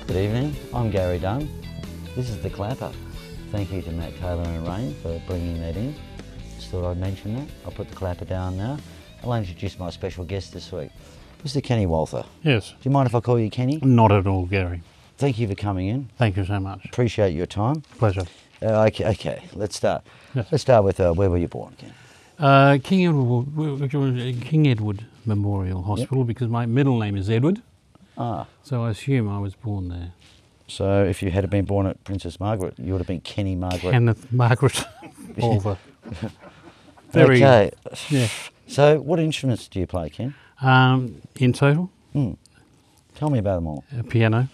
Good evening, I'm Gary Dunn. This is The Clapper. Thank you to Matt Taylor and Rain for bringing that in. Just thought I'd mention that. I'll put the clapper down now. I'll introduce my special guest this week, Mr. Kenny Walther. Yes. Do you mind if I call you Kenny? Not at all, Gary. Thank you for coming in. Thank you so much. Appreciate your time. Pleasure. Okay, let's start. Yes. Let's start with where were you born, Ken? King Edward Memorial Hospital, because my middle name is Edward. Ah. So I assume I was born there. So if you had been born at Princess Margaret, you would have been Kenny Margaret. Kenneth Margaret Walther. Very. Okay. Yeah. So what instruments do you play, Ken? In total, Tell me about them all. piano,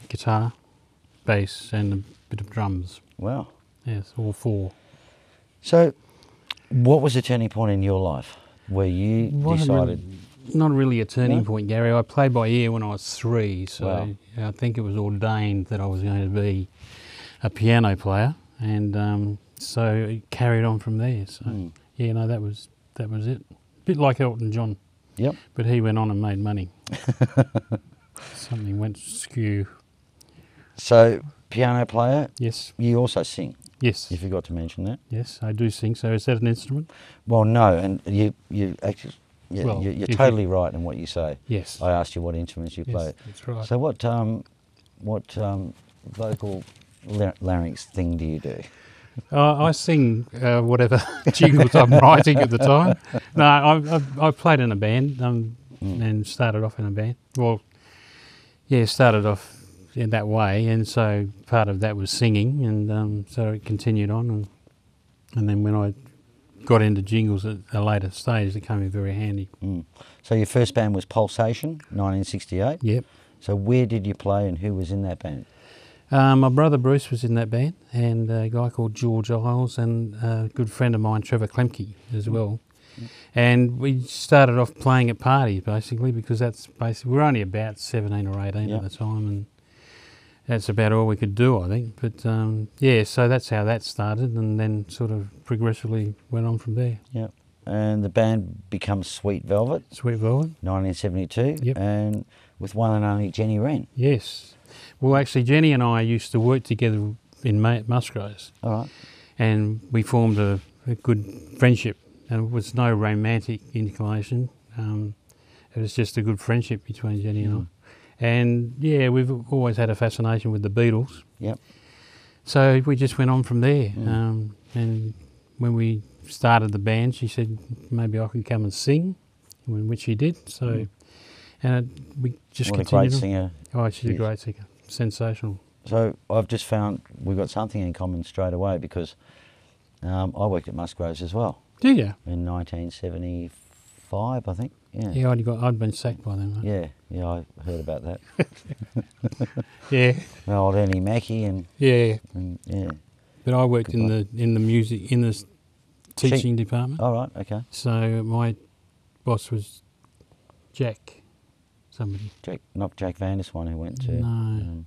guitar, bass, and a bit of drums. Wow. Yes, all four. So what was the turning point in your life where you decided... Not really a turning No? point, Gary. I played by ear when I was 3, so Wow. I think it was ordained that I was going to be a piano player, and so it carried on from there. So yeah, no, that was it. A bit like Elton John. Yep. But he went on and made money. Something went skew. So, piano player, Yes, you also sing. yes, You forgot to mention that. yes. I do sing. So is that an instrument? Well, no, and you actually, Well, you're if you- totally right in what you say. Yes. I asked you what instruments you play. Yes, that's right. So what vocal larynx thing do you do? I sing whatever jingles I'm writing at the time. No, I played in a band and started off in a band. Well, yeah, started off in that way, and so part of that was singing, and so it continued on, and then when I got into jingles at a later stage, it came in very handy. So your first band was Pulsation, 1968. Yep. So where did you play and who was in that band? My brother Bruce was in that band, and a guy called George Isles, and a good friend of mine, Trevor Klemke, as well. And we started off playing at parties, basically, because that's basically, we were only about 17 or 18 at the time, and that's about all we could do, I think. But yeah, so that's how that started, and then sort of progressively went on from there. Yeah. And the band becomes Sweet Velvet, Sweet Velvet? 1972, Yep. and with one and only Jenny Wren. Yes. Well, actually, Jenny and I used to work together in Musgroves, All right. and we formed a good friendship, and it was no romantic inclination. It was just a good friendship between Jenny and I. And yeah, we've always had a fascination with the Beatles. Yep. So we just went on from there. And when we started the band, she said maybe I could come and sing, which she did. So, and we just What a continued great on. singer. Oh, she's Yes. a great singer. Sensational. So I've just found we've got something in common straight away because I worked at Musgroves as well Do you? in 1975, I think. Yeah. Yeah, I'd been sacked by then. Mate. Yeah, I heard about that. Yeah, Old Ernie Mackie and yeah. yeah. But I worked in the music in the teaching department. All right, okay. So my boss was Jack, somebody. Not Jack Vandis one who went to No.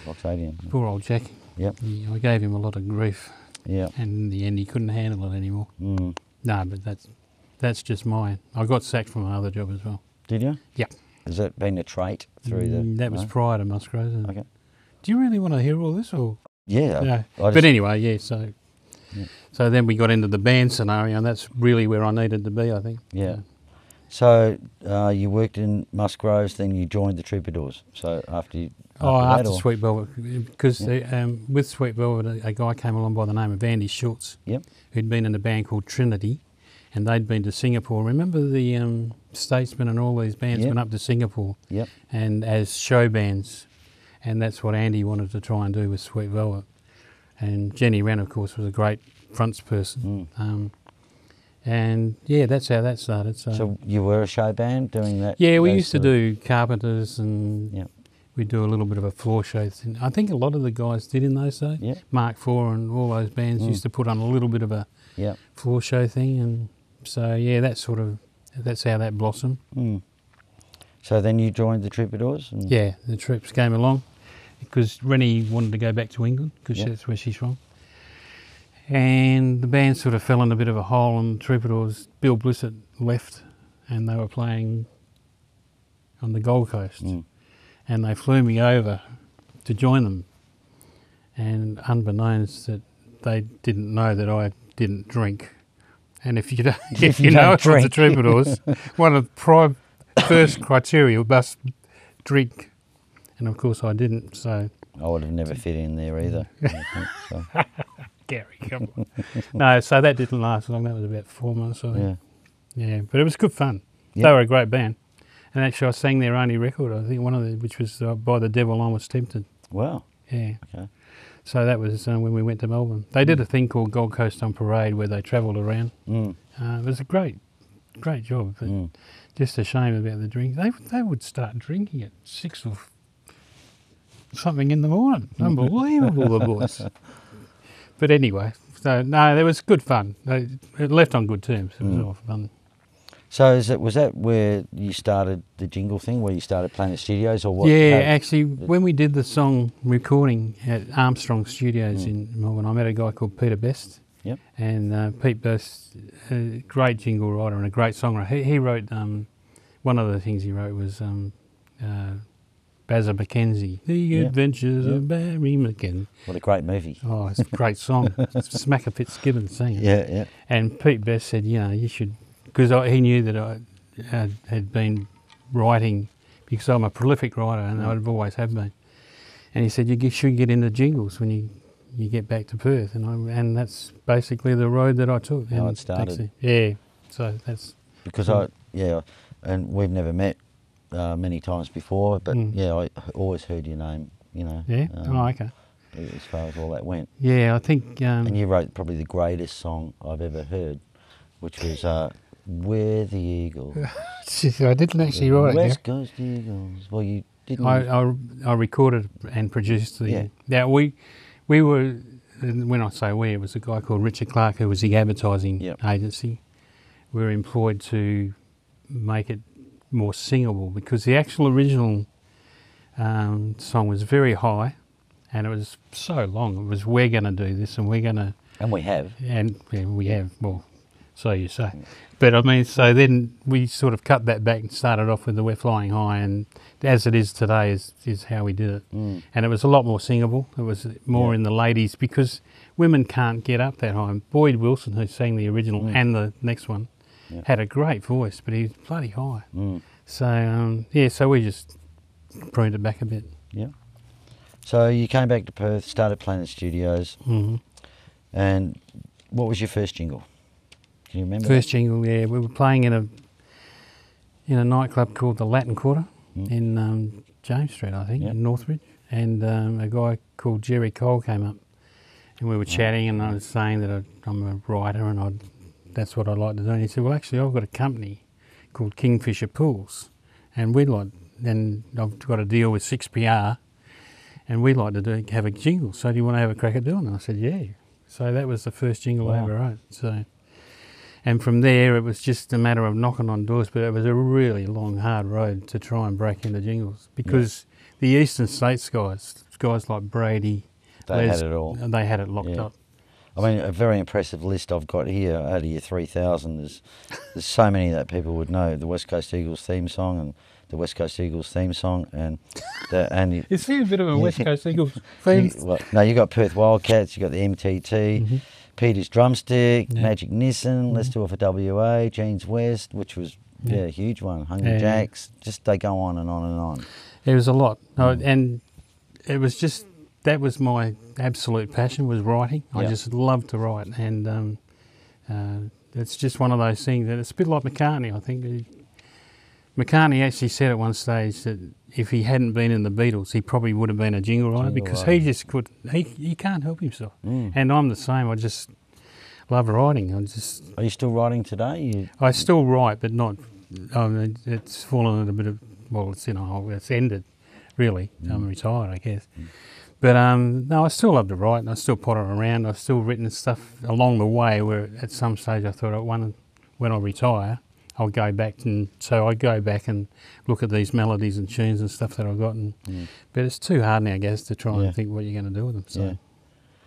Oxadian. Poor old Jack. Yep. I gave him a lot of grief, Yeah. and in the end he couldn't handle it anymore. Mm. No, but that's just mine. I got sacked from another job as well. Did you? Yeah. Has that been a trait through the... That was no? prior to Musgroves. Okay. Do you really want to hear all this, or? Yeah. No. I But just- anyway, yeah. So then we got into the band scenario, and that's really where I needed to be, I think. Yeah. So you worked in Musgroves, then you joined the Troubadours. So after After Sweet Velvet, because with Sweet Velvet, a guy came along by the name of Andy Schultz, Yep. who'd been in a band called Trinity, and they'd been to Singapore. Remember the Statesmen and all these bands Yep. went up to Singapore, Yep. and as show bands, and that's what Andy wanted to try and do with Sweet Velvet. And Jenny Wren, of course, was a great fronts person. And yeah, that's how that started. So you were a show band doing that? Yeah, we those used to sort of- do Carpenters, and Yep. we'd do a little bit of a floor show thing. I think a lot of the guys did in those days. Yep. Mark IV and all those bands used to put on a little bit of a Yep. floor show thing, and so yeah, that's how that blossomed. So then you joined the Troubadours? And Yeah, the troops came along because Rennie wanted to go back to England because Yep. that's where she's from. And the band sort of fell in a bit of a hole, and Troubadours, Bill Blissett left, and they were playing on the Gold Coast. and they flew me over to join them. And unbeknownst that they didn't know that I didn't drink. And if you don't, if you know the troubadours, one of the first criteria must drink. And of course I didn't, so... I would have never fit in there either. I think, so. Gary, come on. No, so that didn't last long. That was about 4 months, I think. Yeah, but it was good fun. Yep. They were a great band. And actually I sang their only record, I think, which was By the Devil I Was Tempted. Wow. Yeah. Okay. So that was when we went to Melbourne. They did a thing called Gold Coast on Parade where they travelled around. It was a great job, but just a shame about the drink. They would start drinking at 6 or something in the morning. Unbelievable, the boys. But anyway, so no, it was good fun. It left on good terms. It was all fun. So was that where you started the Jingle thing, where you started playing at studios, or what? Yeah, actually, when we did the song recording at Armstrong Studios in Melbourne, I met a guy called Peter Best. Yep. And Pete Best, a great jingle writer and a great songwriter. He wrote, one of the things he wrote was Bazza McKenzie, The Adventures of Barry McKenzie. What a great movie. Oh, it's a great song. Smacker Fitzgibbon singing. Yeah. And Pete Best said, you should... Because he knew that I had been writing, because I'm a prolific writer and I've always have been. And he said, you should get into jingles when you get back to Perth. And that's basically the road that I took. How it started. Yeah, so that's... Because and we've never met many times before, but I always heard your name, Yeah? Okay. As far as all that went. Yeah, I think... and you wrote probably the greatest song I've ever heard, which was... We're the Eagles. I didn't actually write it. West Coast Eagles. Well, you didn't. I recorded and produced the. Yeah. Now we were. When I say we, it was a guy called Richard Clark who was the advertising agency. We were employed to make it more singable because the actual original song was very high, and it was so long. It was we're going to do this, and we're going to. And we have. And we have. Well, so you say. But I mean, so then we sort of cut that back and started off with the We're Flying High, and as it is today is how we did it. And it was a lot more singable. It was more in the ladies because women can't get up that high. Boyd Wilson, who sang the original and the next one, had a great voice, but he's bloody high. So, so we just pruned it back a bit. Yeah. So you came back to Perth, started playing at studios, and what was your first jingle? Can you remember? First jingle, yeah. We were playing in a nightclub called the Latin Quarter in James Street, I think, in Northbridge. And a guy called Jerry Cole came up, and we were chatting, and I was saying that I'm a writer and that's what I like to do. And he said, well, actually, I've got a company called Kingfisher Pools, and I've got a deal with 6PR, and we'd like to have a jingle. So do you want to have a crack at doing it? And I said, yeah. So that was the first jingle I ever wrote. So. And from there, it was just a matter of knocking on doors, but it was a really long, hard road to try and break into jingles because the Eastern States guys like Brady, they had it all. They had it locked up. I mean, a very impressive list I've got here, out of your 3,000. There's so many that people would know. The West Coast Eagles theme song and the West Coast Eagles theme song Is he a bit of a West Coast Eagles theme? No, you got Perth Wildcats, you got the MTT. Peter's Drumstick, Magic Nissan, Let's Do It for WA, Jeans West, which was a huge one, Hungry Jacks, just they go on and on and on. It was a lot, and it was just, that was my absolute passion, was writing. I just loved to write, and it's just one of those things that it's a bit like McCartney, I think. McCartney actually said at one stage that if he hadn't been in the Beatles, he probably would have been a jingle writer because he just could. He can't help himself. And I'm the same. I just love writing. Are you still writing today? I still write, but not. It's fallen at a bit of. Well, it's ended, really. I'm retired, I guess. But no, I still love to write, and I still potter around. I've still written stuff along the way where at some stage I thought when I retire, I'll go back and look at these melodies and tunes and stuff that I've got. But it's too hard now, I guess, to try and think what you're going to do with them. So.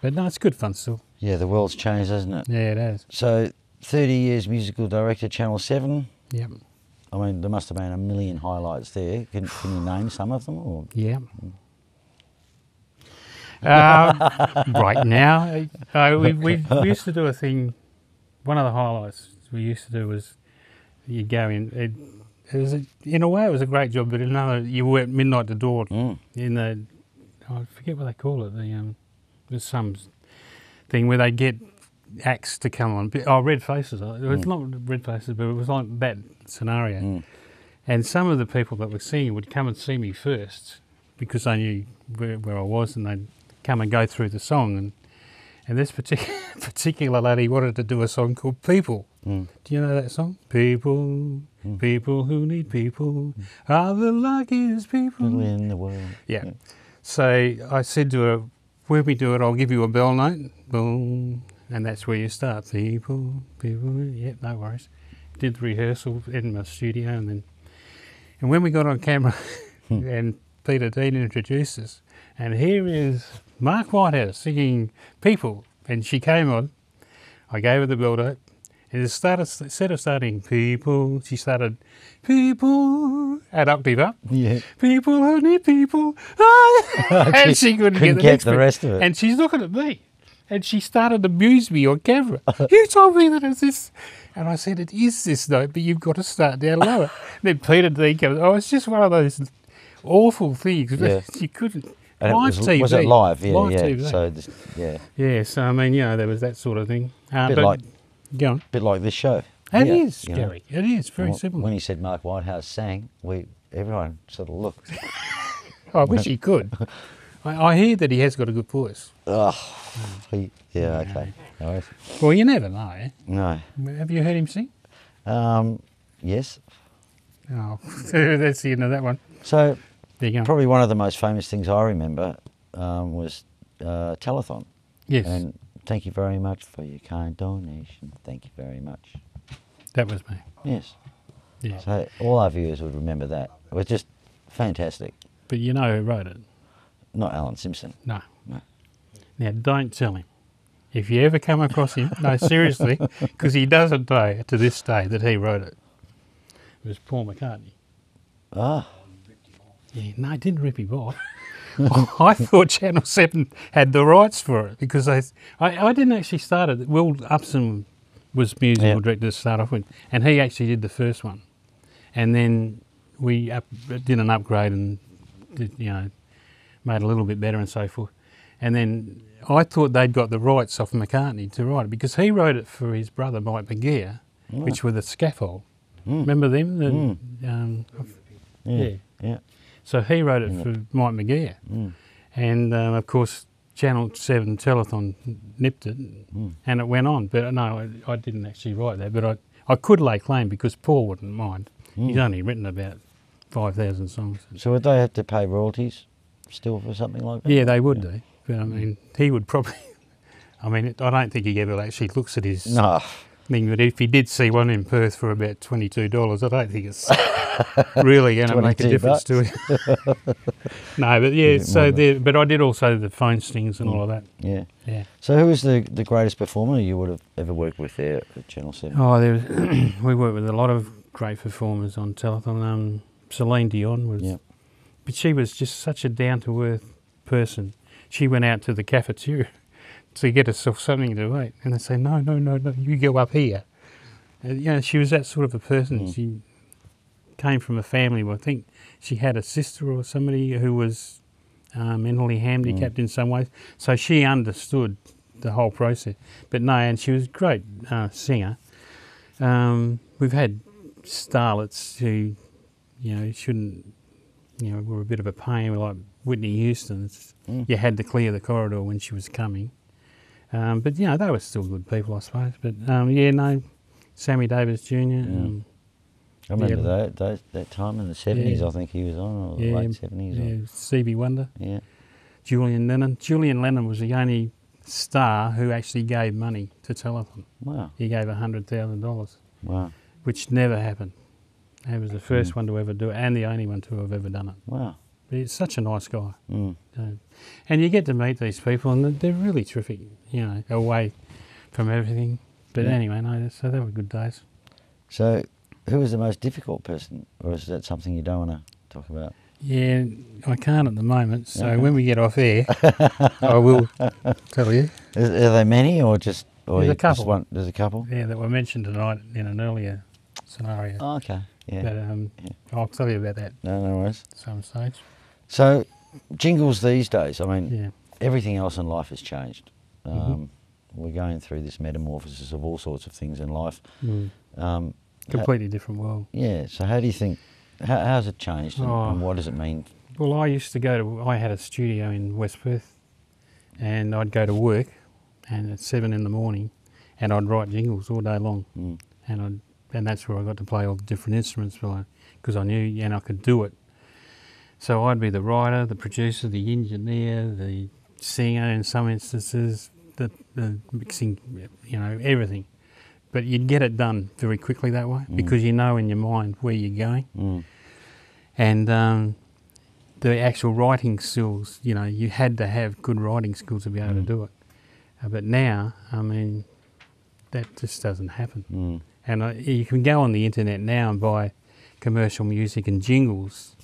But no, it's good fun still. Yeah, the world's changed, hasn't it? Yeah, it has. So 30 years musical director, Channel 7. Yep. I mean, there must have been a million highlights there. Can you name some of them? Or? Yeah. Right now, we used to do a thing. One of the highlights we used to do was you go in. In a way, it was a great job, but in another, you work midnight to dawn in the. I forget what they call it. There's some thing where they get acts to come on. Oh, Red Faces. It's not Red Faces, but it was like that scenario. And some of the people that were singing would come and see me first because they knew where I was, and they'd come and go through the song. And this particular lady wanted to do a song called People. Do you know that song? People, people who need people are the luckiest people in the world. Yeah. So I said to her, when we do it, I'll give you a bell note. Boom. And that's where you start. People, yeah, no worries. Did the rehearsal in my studio, and when we got on camera and Peter Dean introduced us, and here is Mark Whitehouse singing People, and she came on, I gave her the bell note, and instead of starting People, she started People, an octave up. Yeah. People who need people. And she couldn't get the rest of it. And she's looking at me. And she started to abuse me on camera. You told me that it's this. And I said, it is this note, but you've got to start down lower. Then Peter D comes, it's just one of those awful things. Yeah. You couldn't. And live TV. Was it live? Yeah, live yeah. TV. So, Yeah, so I mean, there was that sort of thing. Go on. Bit like this show. It is, Gary. It is very similar. When he said Mark Whitehouse sang, everyone sort of looked. I wish he could. I hear that he has got a good voice. Okay. No worries. Well, you never know. Eh? No. Have you heard him sing? Yes. Oh, that's the end of that one. So, there you go. Probably one of the most famous things I remember was Telethon. Yes. And thank you very much for your kind donation. Thank you very much. That was me. Yes. Yeah. So all our viewers would remember that. It was just fantastic. But you know who wrote it? Not Alan Simpson. No. Now, don't tell him. If you ever come across him, no, seriously, because he doesn't know to this day that he wrote it. It was Paul McCartney. Ah. Yeah, no, it didn't rip him off. I thought Channel 7 had the rights for it because I didn't actually start it. Will Upson was musical director to start off with, and he actually did the first one. And then we did an upgrade and did, made it a little bit better and so forth. And then I thought they'd got the rights off McCartney to write it because he wrote it for his brother Mike McGear, which were the Scaffold. Remember them? Yeah. So he wrote it for Mike McGear. And of course Channel 7 Telethon nipped it and it went on. But no, I didn't actually write that, but I could lay claim because Paul wouldn't mind. He's only written about 5,000 songs. So would they have to pay royalties still for something like that? Yeah, they would do. But I mean, he would probably, I don't think he ever actually looks at his thing, but if he did see one in Perth for about $22, I don't think it's really going to make a difference to him. No, but yeah, but I did also the phone stings and all of that. Yeah. Yeah. So who was the greatest performer you would have ever worked with there at Channel 7? Oh, we worked with a lot of great performers on Telethon. Celine Dion was, but she was just such a down-to-earth person. She went out to the cafeteria to get herself something to eat, and they say, no, you go up here. She was that sort of a person. She came from a family where I think she had a sister or somebody who was mentally handicapped in some ways, so she understood the whole process. But no, and she was a great singer. We've had starlets who, shouldn't, were a bit of a pain, like Whitney Houston. You had to clear the corridor when she was coming. But, they were still good people, I suppose. But, Sammy Davis Jr. I remember that time in the 70s, I think he was on, or the late 70s. Yeah, Stevie Wonder. Yeah. Julian Lennon. Julian Lennon was the only star who actually gave money to Telethon. Wow. He gave $100,000. Wow. Which never happened. He was the first one to ever do it and the only one to have ever done it. Wow. But he's such a nice guy. And you get to meet these people and they're really terrific, away from everything. But anyway, so they were good days. So Yeah. who was the most difficult person, or is that something you don't want to talk about? Yeah, I can't at the moment, so Okay. when we get off air, I will tell you. Are there many, or just or There's a you just couple. want? There's a couple. Yeah, that were mentioned tonight in an earlier scenario. Oh, okay. Yeah. But I'll tell you about that No worries. at some stage. So, jingles these days. I mean, Yeah. everything else in life has changed. Mhm. We're going through this metamorphosis of all sorts of things in life. Mm. Completely different world. Yeah. So, how do you think? How's it changed, and what does it mean? Well, I used to I had a studio in West Perth, and I'd go to work, and at 7 in the morning, and I'd write jingles all day long, and that's where I got to play all the different instruments because I knew and I could do it. So I'd be the writer, the producer, the engineer, the singer in some instances, the mixing, everything. But you'd get it done very quickly that way because you know in your mind where you're going. And the actual writing skills, you had to have good writing skills to be able to do it. But now, I mean, that just doesn't happen. And you can go on the internet now and buy commercial music and jingles.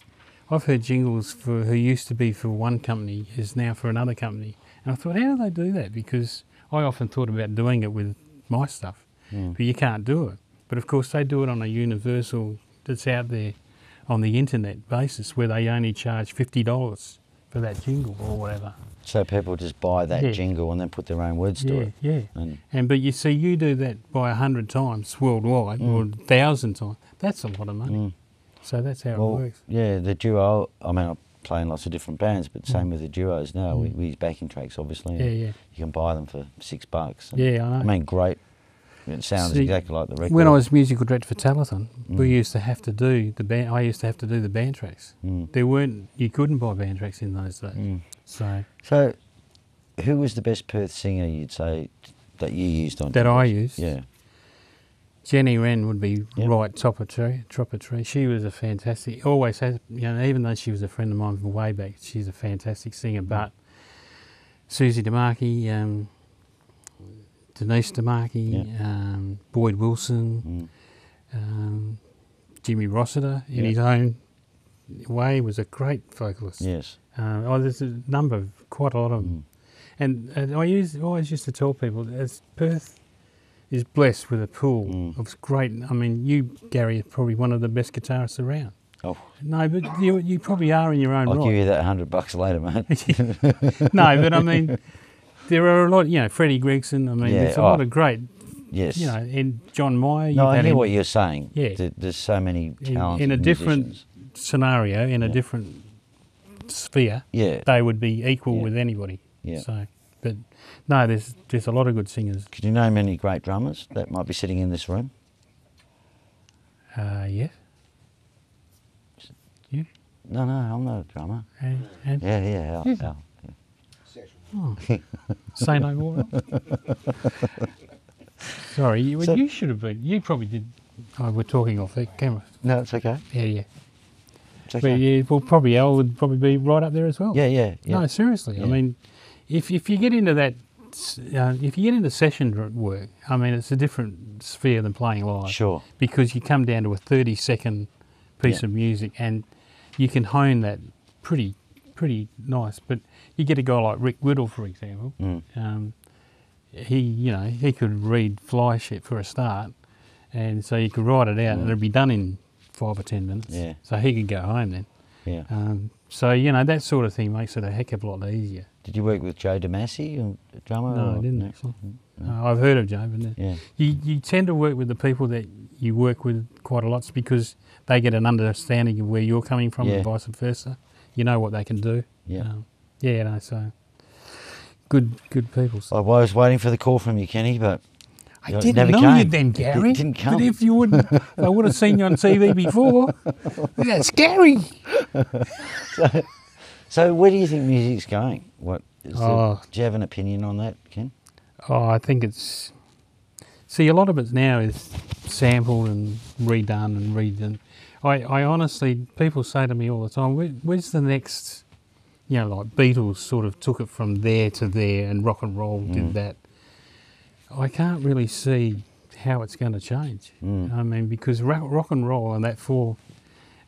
I've heard jingles who used to be for one company is now for another company. And I thought, how do they do that? Because I often thought about doing it with my stuff, but you can't do it. But of course they do it on a universal that's out there on the internet basis where they only charge $50 for that jingle or whatever. So people just buy that jingle and then put their own words to it. Yeah. But you see, you do that by 100 times worldwide or 1,000 times. That's a lot of money. So that's how it works. Yeah, the duo. I mean, I'm playing lots of different bands, but same with the duos now. We use backing tracks, obviously. Yeah. You can buy them for $6. Yeah, I know. I mean, great. It sounds exactly like the record. When I was musical director for Telethon, we used to have to do the band. I used to have to do the band tracks. You couldn't buy band tracks in those days. So, who was the best Perth singer you'd say that you used on? That I used? Yeah. Jenny Wren would be right top of tree. She was a fantastic, always has, even though she was a friend of mine from way back, she's a fantastic singer. But Susie DeMarchi, Denise DeMarchi, Boyd Wilson, Jimmy Rossiter in his own way was a great vocalist. Yes. There's a number, quite a lot of them. And I always used to tell people, as Perth is blessed with a pool of great. I mean, you, Gary, are probably one of the best guitarists around. Oh. No, but you probably are in your own right. I'll give you that $100 later, mate. No, but I mean, there are a lot, Freddie Gregson, I mean, there's a lot of great, and John Meyer. No, I hear what you're saying. Yeah. There's so many talented in a different musicians. Scenario, in a different sphere, they would be equal with anybody. Yeah. So, but no, there's a lot of good singers. Could you name any great drummers that might be sitting in this room? Yes. You? No, I'm not a drummer. And? Yeah. Al. Oh. Say no more. Sorry, you should have been. You probably did. Oh, we're talking off the camera. No, it's okay. Yeah. It's okay. But Al would probably be right up there as well. Yeah. No, seriously. Yeah. I mean, if you get into that, if you get into session work, I mean, it's a different sphere than playing live. Sure. Because you come down to a 30-second piece of music and you can hone that pretty nice. But you get a guy like Rick Whittle, for example. He could read fly shit for a start, and so you could write it out and it'd be done in 5 or 10 minutes. Yeah. So he could go home then. Yeah. So that sort of thing makes it a heck of a lot easier. Did you work with Joe DeMasi, a drummer? No, I didn't actually. No, I've heard of Joe, but you tend to work with the people that you work with quite a lot because they get an understanding of where you're coming from and vice versa. You know what they can do. Yeah. So good people. I was waiting for the call from you, Kenny, but I didn't know you then, Gary. It didn't come. But if you wouldn't, I would have seen you on TV before. That's scary. So where do you think music's going? Do you have an opinion on that, Ken? I think it's... See, a lot of it now is sampled and redone. I honestly, people say to me all the time, where's the next... like Beatles sort of took it from there to there and rock and roll did that. I can't really see how it's going to change. I mean, because rock and roll and that 4,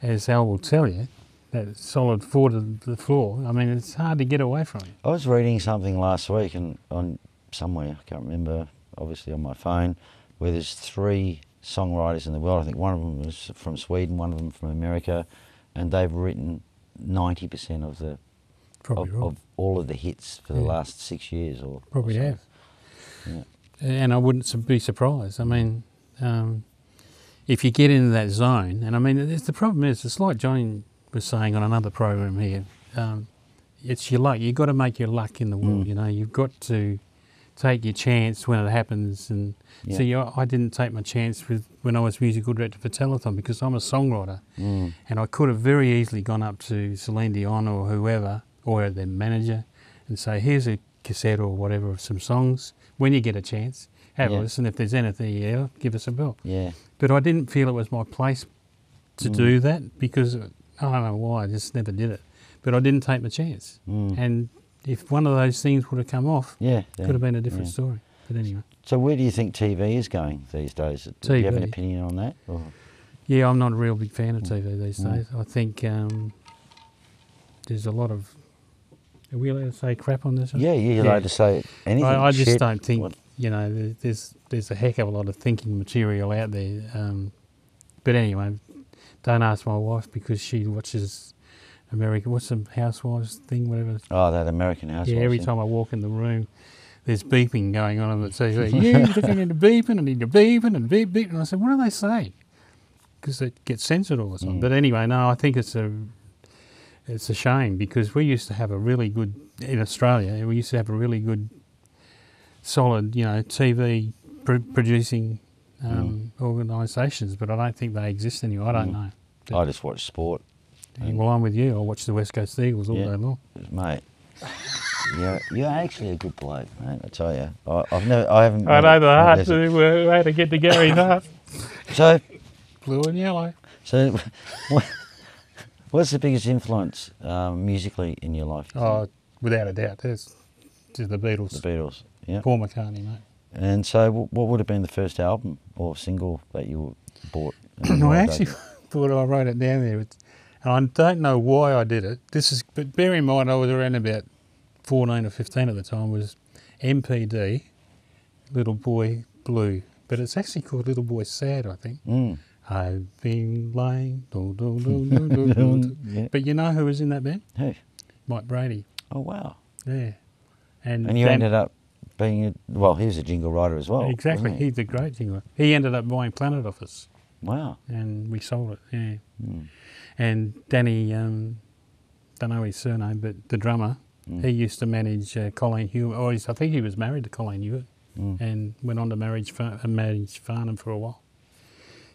as Al will tell you, that solid 4 to the floor, I mean, it's hard to get away from it. I was reading something last week and on somewhere, I can't remember, obviously on my phone, where there's 3 songwriters in the world. I think one of them was from Sweden, one of them from America, and they've written 90% of the of all of the hits for the last 6 years. Probably so. have. Yeah. And I wouldn't be surprised. I mean, if you get into that zone, and I mean, the problem is, it's like Johnny was saying on another program here, it's your luck. You've got to make your luck in the world, you know. You've got to take your chance when it happens. And see, I didn't take my chance when I was musical director for Telethon, because I'm a songwriter. And I could have very easily gone up to Celine Dion or whoever, or their manager, and say, here's a cassette or whatever of some songs. When you get a chance, have a listen. If there's anything else, give us a bell. Yeah. But I didn't feel it was my place to do that, because I don't know why, I just never did it. But I didn't take my chance. And if one of those things would have come off, it could have been a different story. But anyway. So where do you think TV is going these days? Do you have an opinion on that? Or? Yeah, I'm not a real big fan of TV these days. I think there's a lot of... Are we allowed to say crap on this? Yeah, you're allowed to say anything. I just don't think, you know, there's a heck of a lot of thinking material out there. But anyway, don't ask my wife, because she watches American, what's the Housewives thing, whatever. Oh, that American Housewives. Yeah, every time I walk in the room, there's beeping going on the TV. You're looking into beeping and into beeping and beep, beep. And I said, what are they saying? Because it gets censored all the time. But anyway, no, I think it's a shame, because we used to have a really good, in Australia, we used to have a really good, solid, you know, TV producing organisations, but I don't think they exist anymore. I don't know. I just watch sport. Well, I'm with you. I watch the West Coast Eagles all day long. Mate, you're actually a good bloke, mate, I tell you. I haven't... I know the heart way to get to Gary Dunn. So... Blue and yellow. So... What's the biggest influence musically in your life? Oh, without a doubt, it's the Beatles. The Beatles, yeah. Paul McCartney, mate. And so what would have been the first album or single that you bought? I actually thought I wrote it down there. And I don't know why I did it. But bear in mind, I was around about 14 or 15 at the time, was MPD, Little Boy Blue. But it's actually called Little Boy Sad, I think. I've been lying. But you know who was in that band? Who? Mike Brady. Oh, wow. Yeah. And you ended up being, he was a jingle writer as well. Exactly. He's a great jingler. He ended up buying Planet Office. Wow. And we sold it, yeah. And Danny, don't know his surname, but the drummer, he used to manage Colleen Hewitt. I think he was married to Colleen Hewitt and went on to manage Farnham for a while.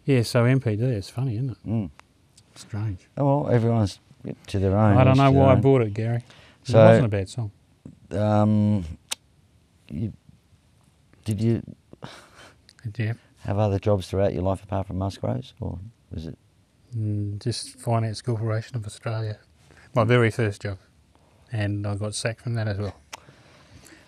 Yeah, so MPD, it's funny, isn't it? Strange. Oh, well, everyone's to their own. I don't know why I bought it, Gary. It wasn't a bad song. Did you have other jobs throughout your life apart from Musgroves, or was it? Just Finance Corporation of Australia. My very first job. And I got sacked from that as well.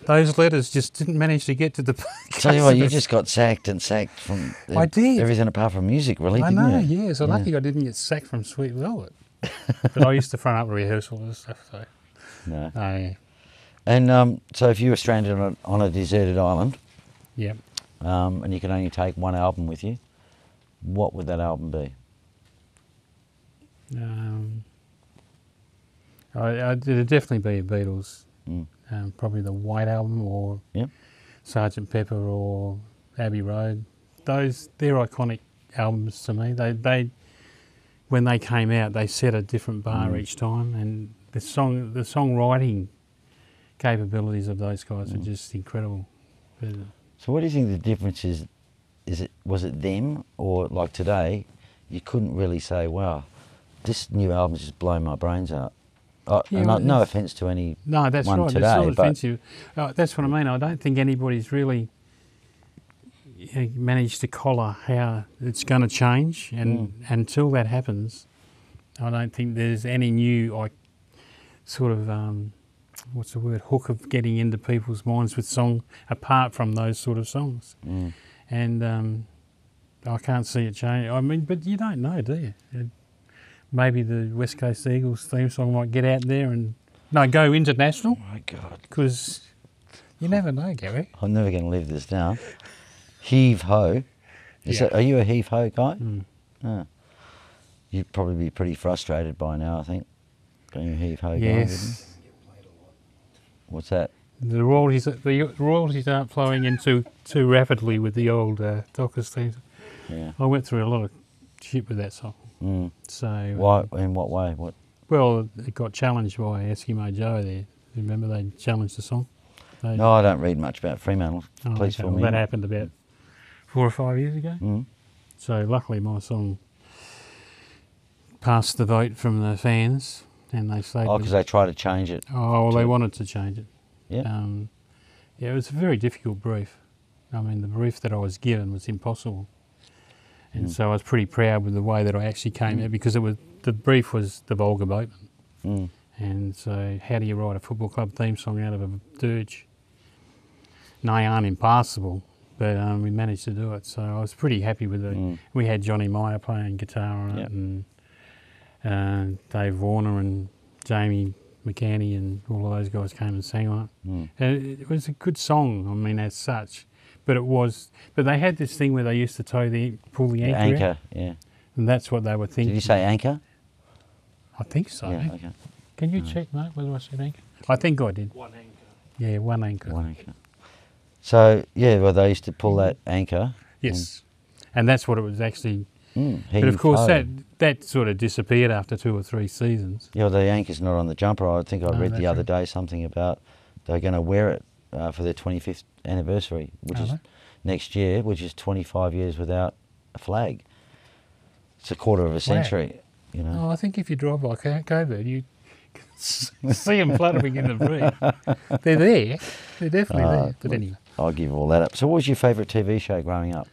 Those letters just didn't manage to get to the Tell you what, you just got sacked from I did. Everything apart from music, really, I didn't know, you? yeah. So lucky I didn't get sacked from Sweet Velvet. But I used to front up rehearsals and stuff, so... No. Oh, yeah. And so if you were stranded on a deserted island... Yep. And you could only take one album with you, what would that album be? It'd definitely be a Beatles. Probably the White Album or Sgt. Pepper or Abbey Road. They're iconic albums to me. They when they came out, they set a different bar each time, and the songwriting capabilities of those guys are just incredible. So what do you think the difference is? Was it them, or like today, you couldn't really say, wow, this new album's just blown my brains out? No offence to anyone today. No, that's right. It's not offensive. That's what I mean. I don't think anybody's really managed to collar how it's going to change, and until that happens, I don't think there's any new sort of hook of getting into people's minds with song apart from those sort of songs. and I can't see it change. I mean, but you don't know, do you? Maybe the West Coast Eagles theme song might get out there and go international. Oh my God. Because you never know, Gary. I'm never going to live this down. Heave ho. Are you a heave ho guy? Mm. Oh. You'd probably be pretty frustrated by now, I think. Being a heave ho guy, Yes. wouldn't you? What's that? The royalties aren't flowing in too rapidly with the old Dockers theme. Yeah. I went through a lot of shit with that song. Mm. So Why? In what way? What? well, it got challenged by Eskimo Joe there. Remember they challenged the song? No, I don't read much about Fremantle. Please fill me that in. happened about 4 or 5 years ago. Mm. So luckily my song passed the vote from the fans, and they stayed. Oh, because they try to change it. Oh, well, they wanted to change it. Yeah. Yeah, it was a very difficult brief. I mean, the brief that I was given was impossible. And so I was pretty proud with the way that I actually came out, because the brief was the vulgar boatman. Mm. And so how do you write a football club theme song out of a dirge? They aren't impossible, but we managed to do it. So I was pretty happy with it. We had Johnny Meyer playing guitar on it, and Dave Warner and Jamie McCanny and all of those guys came and sang on it. And it was a good song, I mean, as such. But they had this thing where they used to pull the anchor out, yeah. and that's what they were thinking. Did you say anchor? I think so. Yeah, eh? okay. Can you check, mate, whether I said anchor? I think I did. One anchor. Yeah, one anchor. One anchor. So, yeah, well, they used to pull that anchor. Yes. And that's what it was actually. But of heave course, ho. that sort of disappeared after 2 or 3 seasons. Yeah, well, the anchor's not on the jumper. I think I read that's the other right. day something about they're going to wear it for their 25th anniversary, which is next year, which is 25 years without a flag. It's a quarter of a century, you know. Oh, I think if you drive by Coburg, you can see them fluttering in the breeze. They're there. They're definitely there. But anyway. I'll give all that up. So what was your favourite TV show growing up?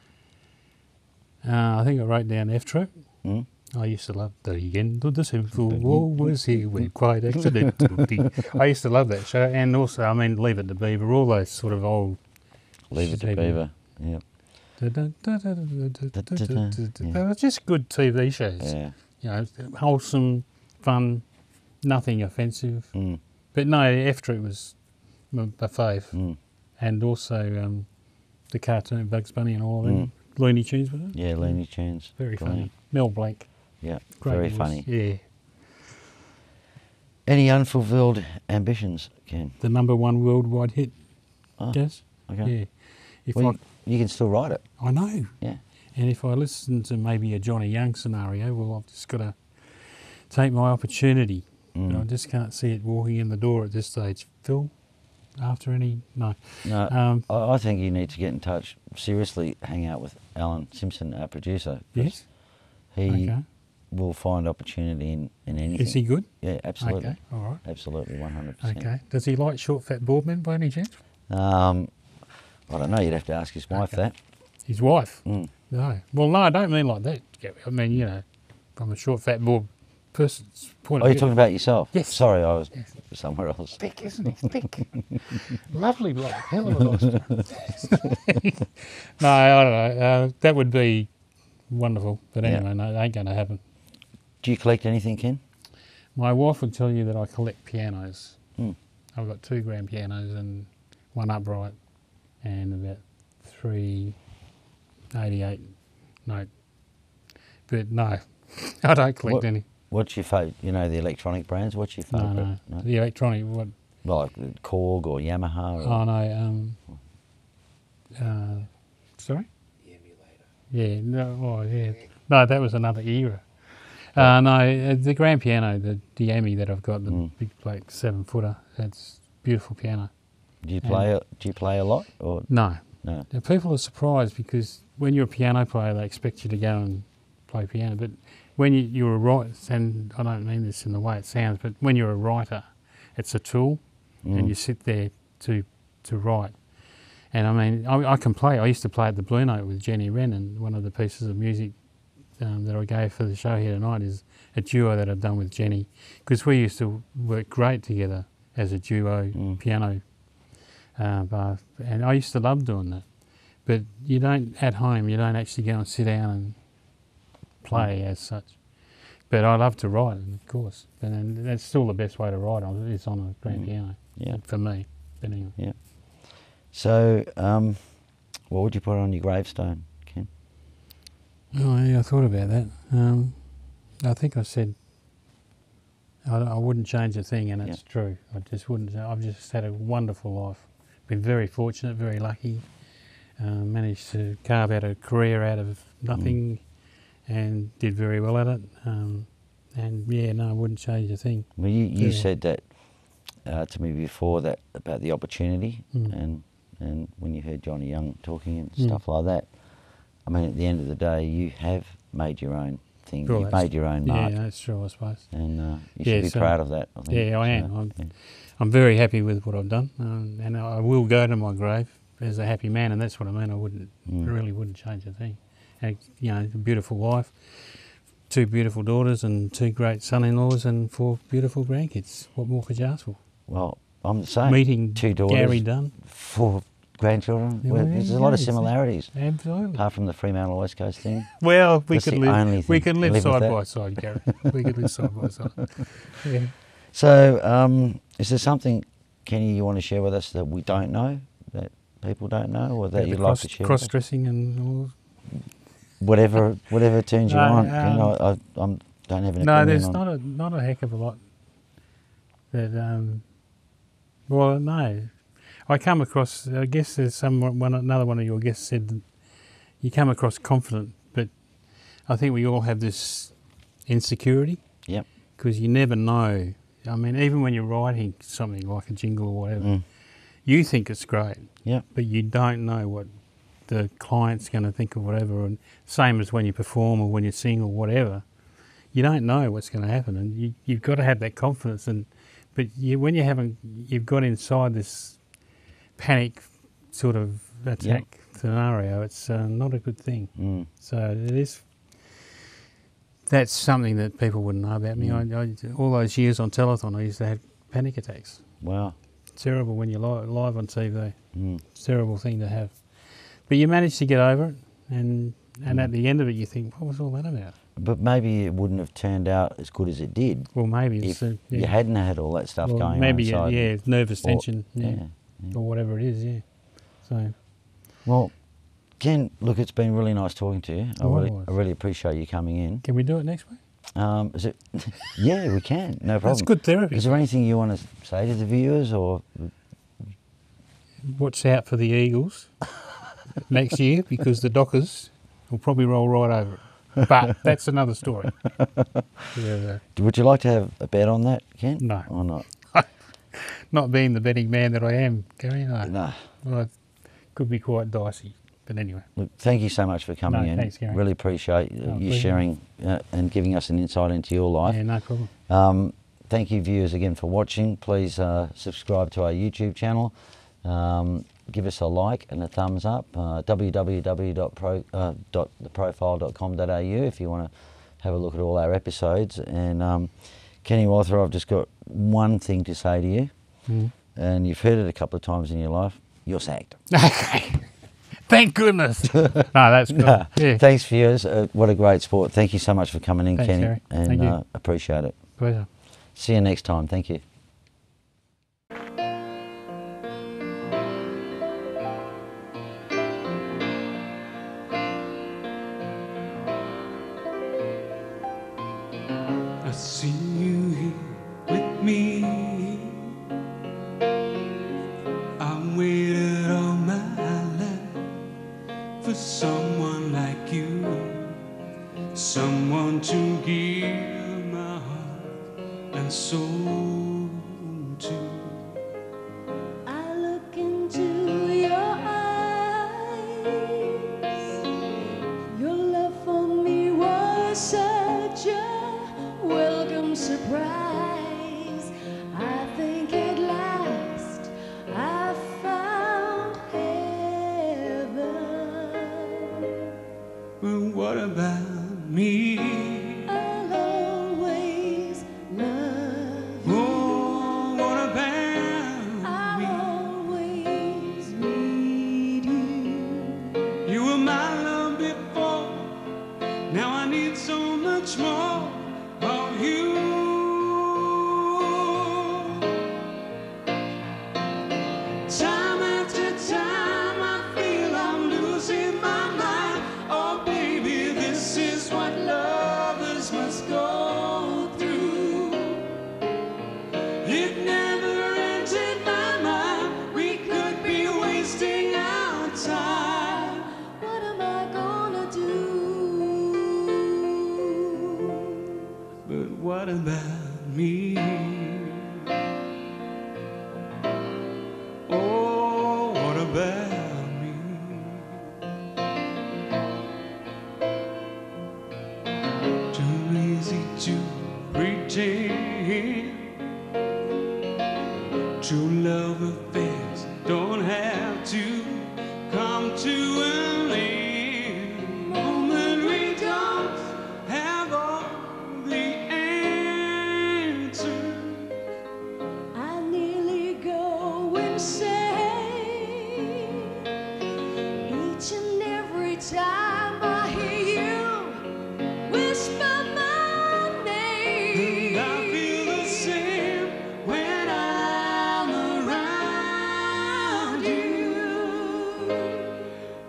I think I wrote down F Troop. Mm? I used to love the end of the simple war was here when quite accidentally. I used to love that show, and also, I mean, Leave It to Beaver, all those sort of old. Leave It to Beaver, yeah. They were just good TV shows. Yeah. You know, wholesome, fun, nothing offensive. Mm. But no, F Troop was my fave. Mm. And also the cartoon Bugs Bunny and all of them. Looney Tunes, was it? Yeah, Looney Tunes. Very Brilliant. funny. Mel Blanc. Yeah, Great very voice. funny. Yeah. Any unfulfilled ambitions, Ken? The #1 worldwide hit. Oh, Yes? okay. Yeah. If Well, you can still write it. I know. Yeah. And if I listen to maybe a Johnny Young scenario, well, I've just got to take my opportunity. But I just can't see it walking in the door at this stage. Phil, after any... No. No, I think you need to get in touch. Seriously, hang out with Alan Simpson, our producer. 'Cause Yes? He Okay. will find opportunity in anything. Is he good? Yeah, absolutely. Okay, all right. Absolutely, 100%. Okay. Does he like short, fat boardmen by any chance? I don't know, you'd have to ask his wife that. His wife? Mm. No. Well, no, I don't mean like that, Gary. I mean, you know, from a short, fat board person's point Oh, of you're view. talking about yourself? Yes. Sorry, I was somewhere else. Thick, isn't he? Thick. Lovely bloke. Hell of a nice guy. No, I don't know. That would be wonderful. But anyway, no, it ain't going to happen. Do you collect anything, Ken? My wife would tell you that I collect pianos. Mm. I've got 2 grand pianos and 1 upright and about 3 88 note. But no, I don't collect any. What's your favourite, you know, the electronic brands? What's your favourite? No. The electronic, what? Like Korg or Yamaha? Or Oh, no. Sorry? The emulator. Yeah, no, oh, yeah. No, that was another era. No, the grand piano, the Emmy that I've got, the big like 7-footer, that's beautiful piano. Do you play a lot? Or No. no? Now, people are surprised because when you're a piano player, they expect you to go and play piano. But when you're a writer, and I don't mean this in the way it sounds, but when you're a writer, it's a tool, and you sit there to write. And I mean, I can play. I used to play at the Blue Note with Jenny Wren, and one of the pieces of music that I gave for the show here tonight is a duo that I've done with Jenny, because we used to work great together as a duo piano bar, and I used to love doing that. But you don't, at home, you don't actually go and sit down and play as such. But I love to write, of course. But then that's still the best way to write on is on a grand piano. Yeah. For me. But anyway. Yeah. So, what would you put on your gravestone, Ken? Oh, yeah, I thought about that. I think I said I wouldn't change a thing, and it's true. I just wouldn't. I've just had a wonderful life. Been very fortunate, very lucky. Managed to carve out a career out of nothing, and did very well at it. And yeah, no, I wouldn't change a thing. Well, you said that to me before, that about the opportunity, and when you heard Johnny Young talking and stuff like that. I mean, at the end of the day, you have made your own thing. Sure, You've made your own mark. Yeah, that's true, I suppose. And you should be proud of that, I think. Yeah, I am. I'm very happy with what I've done, and I will go to my grave as a happy man, and that's what I mean. I really wouldn't change a thing. And, you know, a beautiful wife, 2 beautiful daughters, and 2 great son-in-laws, and 4 beautiful grandkids. What more could you ask for? Well, I'm the same. Meeting 2 daughters, Gary Dunn. 4 grandchildren. Yeah, Well, there's a lot of exactly. similarities. Absolutely. Apart from the Fremantle West Coast thing. Well, we That's could the only live. thing. We can live Live with side that. by side, Gary. We could live side by side. Yeah. So, is there something, Kenny, you want to share with us that we don't know, that people don't know, or that you'd like to share? Cross-dressing and all. Whatever turns you No, on. Ken, I don't have an No, opinion there's on. not a heck of a lot. That well, no. I come across. I guess there's another one of your guests said that you come across confident, but I think we all have this insecurity. Yep. Because you never know. I mean, even when you're writing something like a jingle or whatever, you think it's great. Yeah. But you don't know what the client's going to think or whatever. And same as when you perform or when you sing or whatever, you don't know what's going to happen, and you've got to have that confidence. But when you've got inside this panic sort of attack scenario, it's not a good thing. So it is. That's something that people wouldn't know about me. I all those years on Telethon, I used to have panic attacks. Wow. It's terrible when you're live on TV. It's a terrible thing to have. But you manage to get over it, and at the end of it, you think, what was all that about? But maybe it wouldn't have turned out as good as it did. Well, maybe if you hadn't had all that stuff going maybe on inside. Maybe, nervous tension, or whatever it is, So, well, Ken, look, it's been really nice talking to you. I really appreciate you coming in. Can we do it next week? Is it? Yeah, we can. No problem. That's good therapy. Is there anything you want to say to the viewers, or? Watch out for the Eagles next year, because the Dockers will probably roll right over it. But that's another story. Would you like to have a bet on that, Ken? No. Or not? Not being the betting man that I am, Gary, no. No. Well, it could be quite dicey. But anyway. Look, thank you so much for coming in. Thanks, Gary. Really appreciate you sharing and giving us an insight into your life. Yeah, no problem. Thank you, viewers, again for watching. Please subscribe to our YouTube channel. Give us a like and a thumbs up. www.theprofile.com.au if you want to have a look at all our episodes. And Kenny Walther, I've just got one thing to say to you, and you've heard it a couple of times in your life. You're sacked. Okay. Thank goodness. No, that's good. No, Yeah. Thanks, viewers. What a great sport. Thank you so much for coming in, Thanks, Kenny. Gary. And Thank you. appreciate it. Pleasure. See you next time. Thank you. I see you here with me. I waited all my life for someone like you, someone to give my heart and soul True love affairs don't have to come to an end. The moment we don't have all the answers, I nearly go insane each and every time I hear you whisper my name. and I feel the same when I'm around you.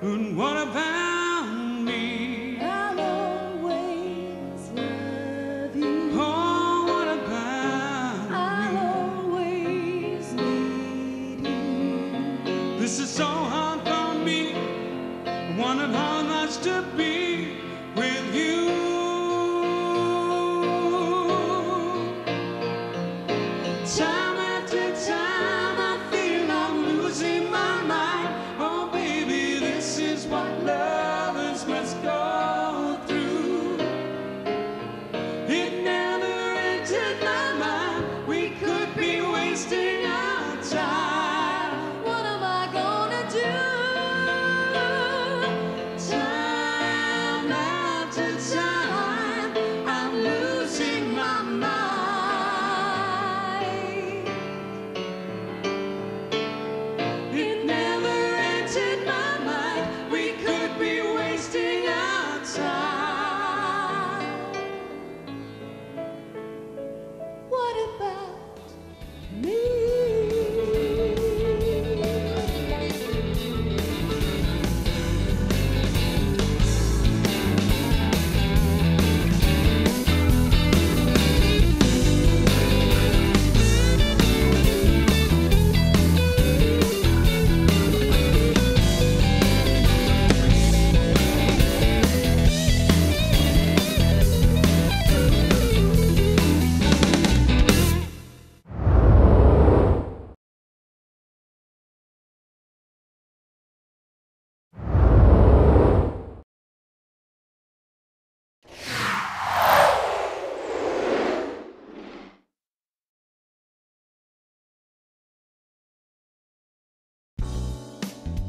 And what about me? I'll always love you. Oh, what about I'll me? always need you. This is so hard for me. I wonder how much to be with you. Time after time, I feel I'm losing my mind. Oh, baby, this is what lovers must go through. It never entered my mind we could be wasting our time. What am I gonna do? Time after time, I'm losing my mind. It never entered my mind we could be wasting our time. What about me?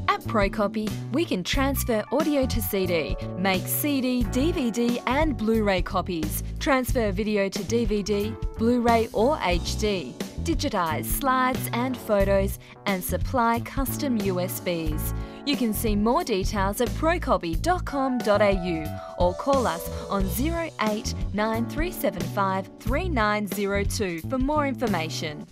At ProCopy, we can transfer audio to CD, make CD, DVD and Blu-ray copies, transfer video to DVD, Blu-ray or HD, digitise slides and photos and supply custom USBs. You can see more details at procopy.com.au or call us on 089375 3902 for more information.